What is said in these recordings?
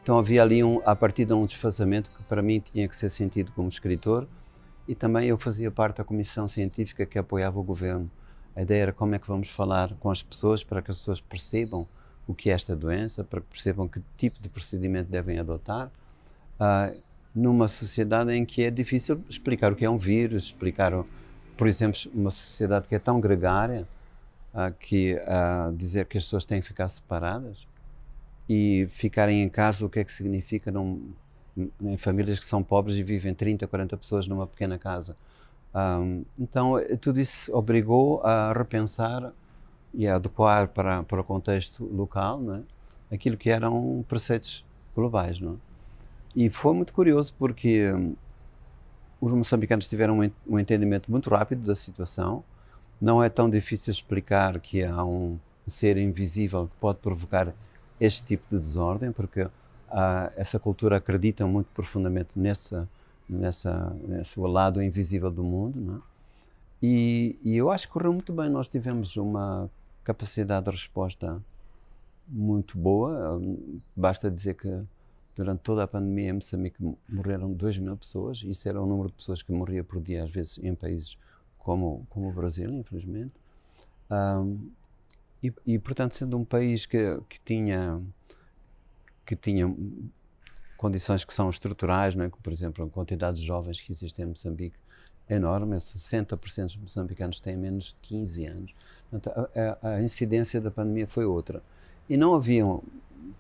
Então havia ali, à partida, um desfazamento que para mim tinha que ser sentido como escritor, e também eu fazia parte da comissão científica que apoiava o governo. A ideia era como é que vamos falar com as pessoas para que as pessoas percebam o que é esta doença, para que percebam que tipo de procedimento devem adotar, numa sociedade em que é difícil explicar o que é um vírus, explicar, por exemplo, uma sociedade que é tão gregária, que dizer que as pessoas têm que ficar separadas e ficarem em casa, o que é que significa em famílias que são pobres e vivem 30, 40 pessoas numa pequena casa. Então, tudo isso obrigou a repensar e a adequar para o contexto local, não é? Aquilo que eram preceitos globais. Não é? E foi muito curioso porque os moçambicanos tiveram um entendimento muito rápido da situação. Não é tão difícil explicar que há um ser invisível que pode provocar este tipo de desordem, porque essa cultura acredita muito profundamente nesse lado invisível do mundo, não é? E eu acho que correu muito bem. Nós tivemos uma capacidade de resposta muito boa. Basta dizer que durante toda a pandemia em Moçambique morreram 2.000 pessoas. Isso era o número de pessoas que morria por dia, às vezes em países como o Brasil, infelizmente. Portanto, sendo um país que tinha condições que são estruturais, não é? Como, por exemplo, a quantidade de jovens que existem em Moçambique é enorme. 60% dos moçambicanos têm menos de 15 anos. Portanto, a incidência da pandemia foi outra. E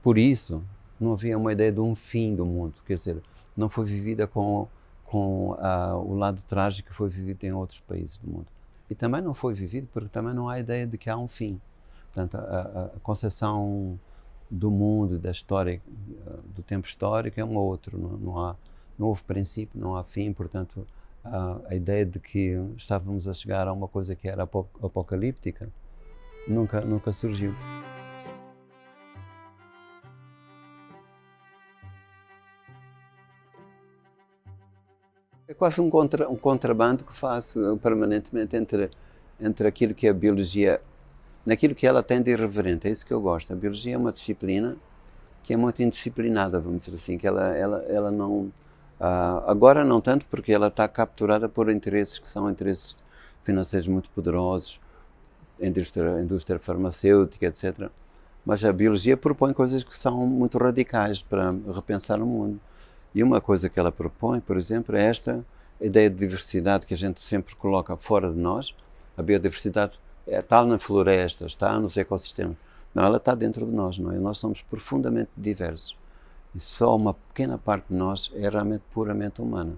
por isso, não havia uma ideia de um fim do mundo. Quer dizer, não foi vivida com o lado trágico que foi vivido em outros países do mundo. E também não foi vivido porque também não há ideia de que há um fim. Portanto, a concepção do mundo, da história, do tempo histórico é um outro. Não houve princípio, não há fim. Portanto, a ideia de que estávamos a chegar a uma coisa que era apocalíptica nunca surgiu. É quase um contrabando que faço permanentemente entre aquilo que é a biologia, naquilo que ela tem de irreverente. É isso que eu gosto. A biologia é uma disciplina que é muito indisciplinada, vamos dizer assim, que ela não... agora não tanto, porque ela está capturada por interesses que são interesses financeiros muito poderosos, indústria farmacêutica, etc. Mas a biologia propõe coisas que são muito radicais para repensar o mundo. E uma coisa que ela propõe, por exemplo, é esta ideia de diversidade que a gente sempre coloca fora de nós. A biodiversidade está na floresta, está nos ecossistemas. Não, ela está dentro de nós, não é? Nós somos profundamente diversos. E só uma pequena parte de nós é realmente puramente humana.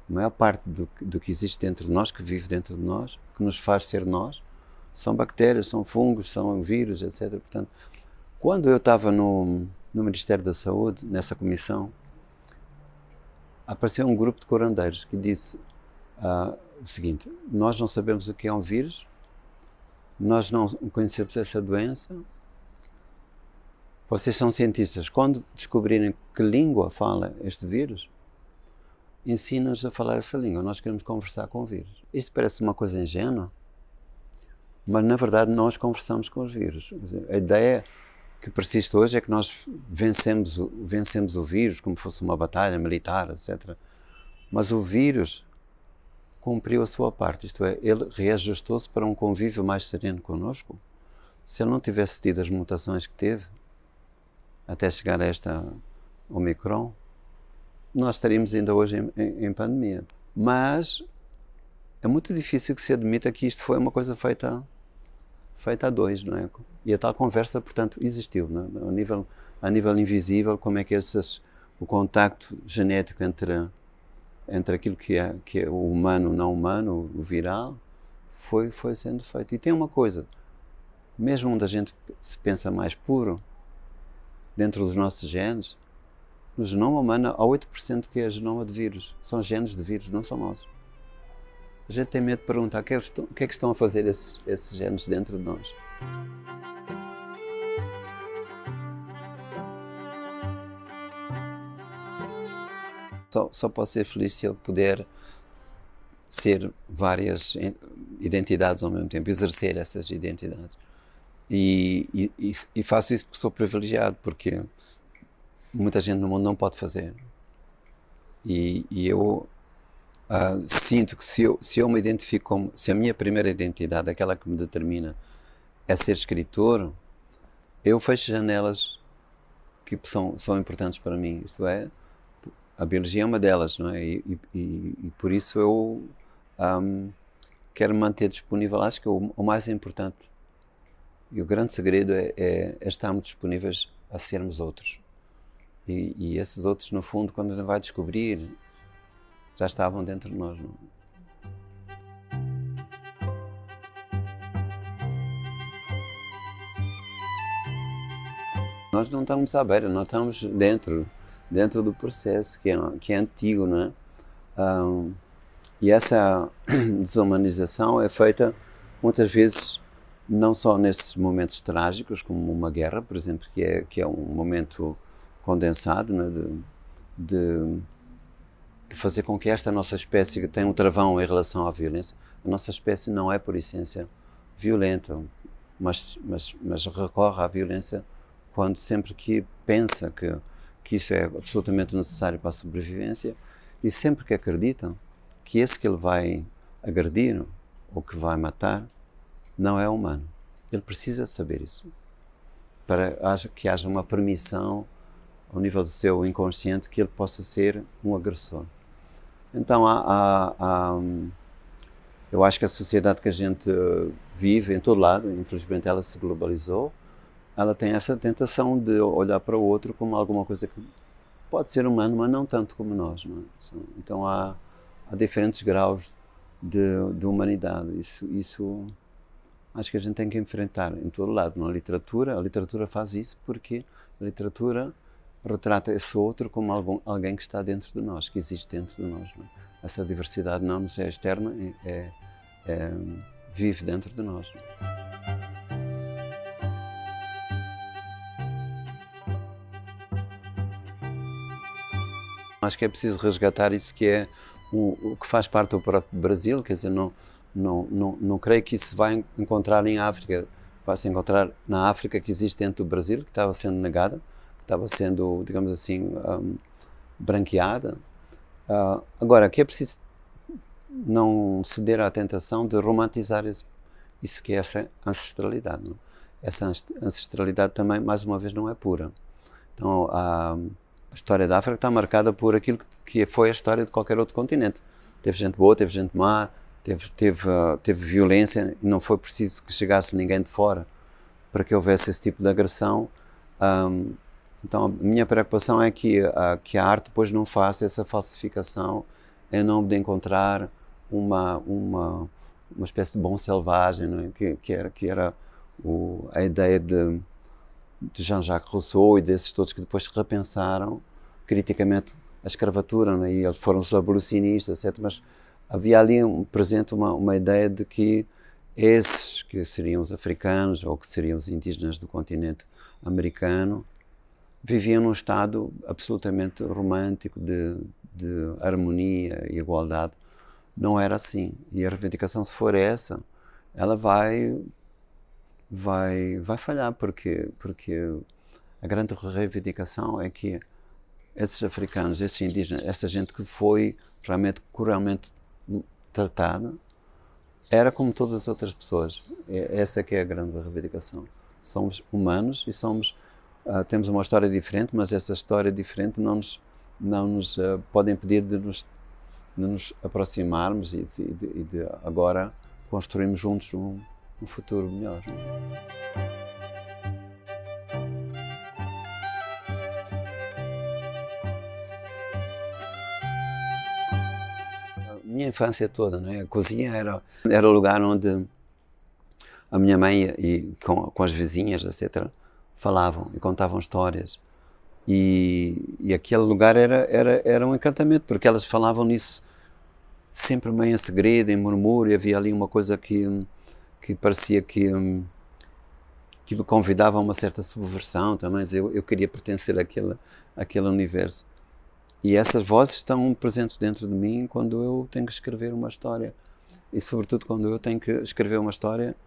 A maior parte do que existe dentro de nós, que vive dentro de nós, que nos faz ser nós, são bactérias, são fungos, são vírus, etc. Portanto, quando eu estava no Ministério da Saúde, nessa comissão, apareceu um grupo de curandeiros que disse o seguinte: nós não sabemos o que é um vírus, nós não conhecemos essa doença, vocês são cientistas, quando descobrirem que língua fala este vírus, ensinem-nos a falar essa língua, nós queremos conversar com o vírus. Isto parece uma coisa ingênua, mas na verdade nós conversamos com os vírus. A ideia que persiste hoje é que nós vencemos o vírus como fosse uma batalha militar, etc. Mas o vírus cumpriu a sua parte, isto é, ele reajustou-se para um convívio mais sereno connosco. Se ele não tivesse tido as mutações que teve, até chegar a esta Omicron, nós estaríamos ainda hoje em pandemia. Mas é muito difícil que se admita que isto foi uma coisa feita a dois, não é? E a tal conversa, portanto, existiu, não é? A nível invisível, como é que o contacto genético entre aquilo que é o humano, o não humano, o viral, foi sendo feito. E tem uma coisa, mesmo onde a gente se pensa mais puro, dentro dos nossos genes, no genoma humano há 8% que é genoma de vírus. São genes de vírus, não são nossos. A gente tem medo de perguntar o que é que estão a fazer esses genes dentro de nós. Só posso ser feliz se eu puder ser várias identidades ao mesmo tempo, exercer essas identidades. E faço isso porque sou privilegiado, porque muita gente no mundo não pode fazer. E eu sinto que se eu me identifico como, se a minha primeira identidade, aquela que me determina, é ser escritor, eu fecho janelas que são importantes para mim. Isto é, a biologia é uma delas, não é? E por isso eu quero manter disponível, acho que o mais importante e o grande segredo é estarmos disponíveis a sermos outros. E esses outros, no fundo, quando a gente vai descobrir, já estavam dentro de nós. Não? Nós não estamos à beira, nós estamos dentro do processo que é antigo, não é? E essa desumanização é feita muitas vezes não só nesses momentos trágicos, como uma guerra, por exemplo, que é um momento condensado, né, de fazer com que esta nossa espécie tenha um travão em relação à violência. A nossa espécie não é, por essência, violenta, mas recorre à violência quando sempre que pensa que isso é absolutamente necessário para a sobrevivência e sempre que acredita que esse que ele vai agredir ou que vai matar não é humano. Ele precisa saber isso para que haja uma permissão ao nível do seu inconsciente que ele possa ser um agressor. Então eu acho que a sociedade que a gente vive em todo lado, infelizmente ela se globalizou, ela tem essa tentação de olhar para o outro como alguma coisa que pode ser humano, mas não tanto como nós. Não é? Então há diferentes graus de humanidade. Isso acho que a gente tem que enfrentar em todo lado. Na literatura, a literatura faz isso porque a literatura retrata esse outro como alguém que está dentro de nós, que existe dentro de nós. Não é? Essa diversidade não nos é externa, vive dentro de nós. Acho que é preciso resgatar isso que é o que faz parte do próprio Brasil, quer dizer, não creio que isso vai encontrar em África, vai-se encontrar na África que existe dentro do Brasil, que estava sendo negada, que estava sendo, digamos assim, branqueada. Agora, que é preciso não ceder à tentação de romantizar isso que é essa ancestralidade. Não? Essa ancestralidade também, mais uma vez, não é pura. Então, a história da África está marcada por aquilo que foi a história de qualquer outro continente. Teve gente boa, teve gente má, teve violência e não foi preciso que chegasse ninguém de fora para que houvesse esse tipo de agressão. Então, a minha preocupação é que a arte depois não faça essa falsificação em nome de encontrar uma espécie de bom selvagem, não é? que era a ideia de Jean-Jacques Rousseau e desses todos que depois repensaram criticamente a escravatura, não é? E eles foram os abolicionistas, etc. Mas havia ali presente uma ideia de que esses que seriam os africanos ou que seriam os indígenas do continente americano viviam num estado absolutamente romântico de harmonia e igualdade. Não era assim. E a reivindicação, se for essa, ela vai falhar, porque a grande reivindicação é que esses africanos, esses indígenas, essa gente que foi realmente cruelmente tratada, era como todas as outras pessoas. Essa que é a grande reivindicação. Somos humanos e temos uma história diferente, mas essa história diferente não nos pode impedir de nos aproximarmos e de agora construirmos juntos um futuro melhor. A minha infância toda, não é? A cozinha era o lugar onde a minha mãe e com as vizinhas, etc., falavam e contavam histórias. E aquele lugar era um encantamento, porque elas falavam nisso sempre meio em segredo, em murmúrio. Havia ali uma coisa que parecia que me convidava a uma certa subversão também. Eu queria pertencer àquele universo. E essas vozes estão presentes dentro de mim quando eu tenho que escrever uma história. E sobretudo quando eu tenho que escrever uma história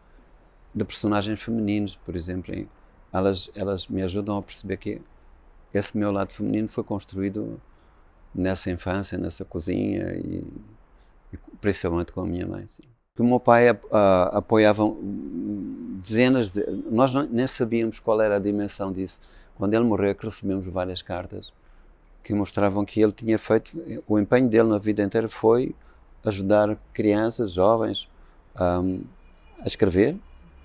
de personagens femininos, por exemplo. Elas me ajudam a perceber que esse meu lado feminino foi construído nessa infância, nessa cozinha e principalmente com a minha mãe. Sim. O meu pai apoiava dezenas de... Nós nem sabíamos qual era a dimensão disso. Quando ele morreu, recebemos várias cartas que mostravam que ele tinha feito... O empenho dele na vida inteira foi ajudar crianças, jovens, a escrever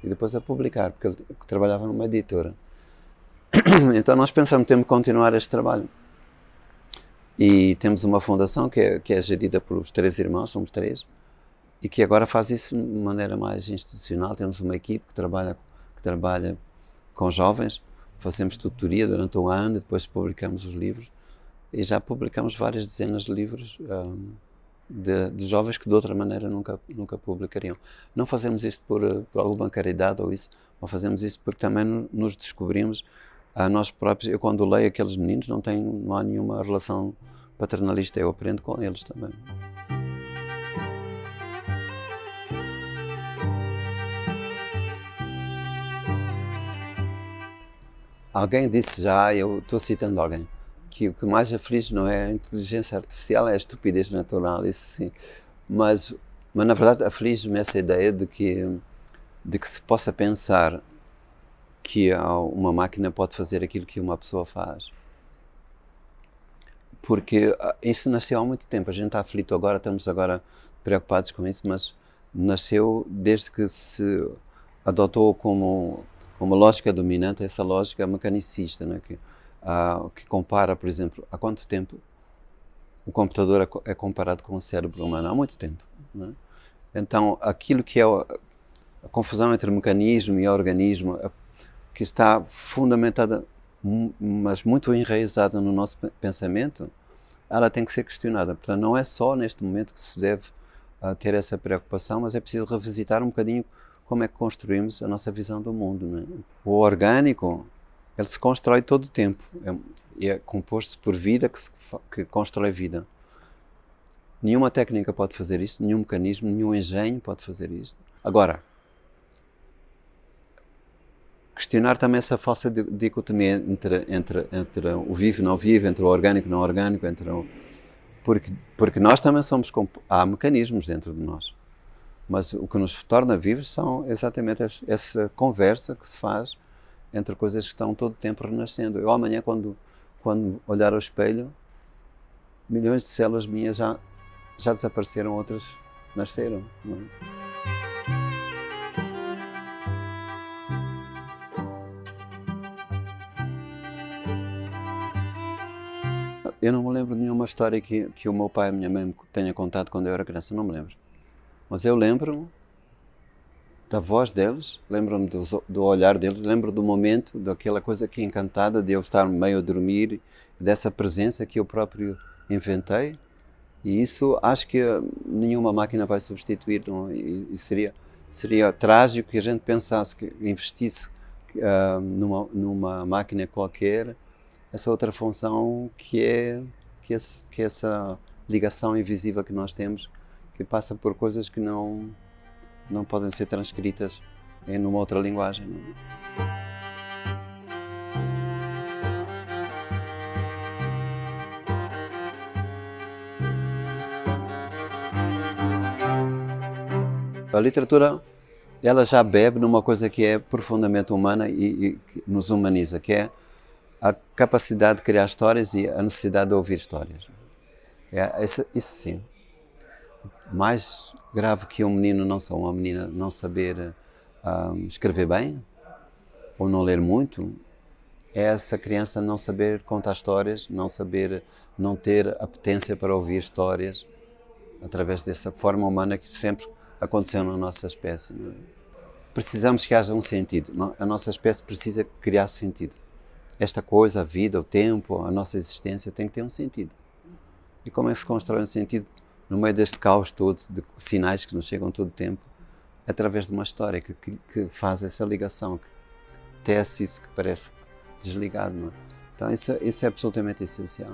e depois a publicar, porque ele trabalhava numa editora. Então nós pensamos que temos que continuar este trabalho. E temos uma fundação que é gerida pelos 3 irmãos, somos 3, e que agora faz isso de maneira mais institucional. Temos uma equipe que trabalha com jovens, fazemos tutoria durante um ano, depois publicamos os livros, e já publicamos várias dezenas de livros de jovens que de outra maneira nunca publicariam. Não fazemos isto por alguma caridade ou isso, mas fazemos isso porque também nos descobrimos a nós próprios. Eu, quando leio aqueles meninos, não há nenhuma relação paternalista, eu aprendo com eles também. Alguém disse já, eu estou citando alguém, que o que mais aflige não é a inteligência artificial, é a estupidez natural, isso sim. Mas na verdade aflige-me essa ideia de que se possa pensar que uma máquina pode fazer aquilo que uma pessoa faz. Porque isso nasceu há muito tempo, a gente está aflito agora, estamos agora preocupados com isso, mas nasceu desde que se adotou como lógica dominante essa lógica mecanicista, né? Que compara, por exemplo, há quanto tempo o computador é comparado com o cérebro humano? Há muito tempo. Né? Então, aquilo que é a confusão entre mecanismo e organismo, que está fundamentada, mas muito enraizada no nosso pensamento, ela tem que ser questionada. Portanto, não é só neste momento que se deve ter essa preocupação, mas é preciso revisitar um bocadinho como é que construímos a nossa visão do mundo. Né? O orgânico, ele se constrói todo o tempo, é composto por vida que constrói vida. Nenhuma técnica pode fazer isto, nenhum mecanismo, nenhum engenho pode fazer isto. Agora, questionar também essa falsa dicotomia entre o vivo e não vivo, entre o orgânico e não orgânico, porque nós também somos... Há mecanismos dentro de nós. Mas o que nos torna vivos são exatamente essa conversa que se faz entre coisas que estão todo o tempo renascendo. Eu amanhã, quando olhar ao espelho, milhões de células minhas já desapareceram, outras nasceram. Não é? Eu não me lembro de nenhuma história que o meu pai e a minha mãe me tenha contado quando eu era criança, não me lembro. Mas eu lembro da voz deles, lembro-me do olhar deles, lembro do momento, daquela coisa que encantada de eu estar meio a dormir, dessa presença que eu próprio inventei, e isso acho que nenhuma máquina vai substituir, não? E seria trágico que a gente pensasse que investisse numa máquina qualquer essa outra função que é essa ligação invisível que nós temos, que passa por coisas que não podem ser transcritas em uma outra linguagem. Não é? A literatura, ela já bebe numa coisa que é profundamente humana e que nos humaniza, que é a capacidade de criar histórias e a necessidade de ouvir histórias. Isso sim. Mais grave que um menino ou uma menina não saber escrever bem ou não ler muito, é essa criança não saber contar histórias, não ter apetência para ouvir histórias através dessa forma humana que sempre aconteceu na nossa espécie. Não é? Precisamos que haja um sentido. A nossa espécie precisa criar sentido. Esta coisa, a vida, o tempo, a nossa existência tem que ter um sentido. E como é que se constrói um sentido no meio deste caos todo de sinais que nos chegam todo o tempo? Através de uma história que faz essa ligação, que tece isso que parece desligado. Não é? Então isso é absolutamente essencial.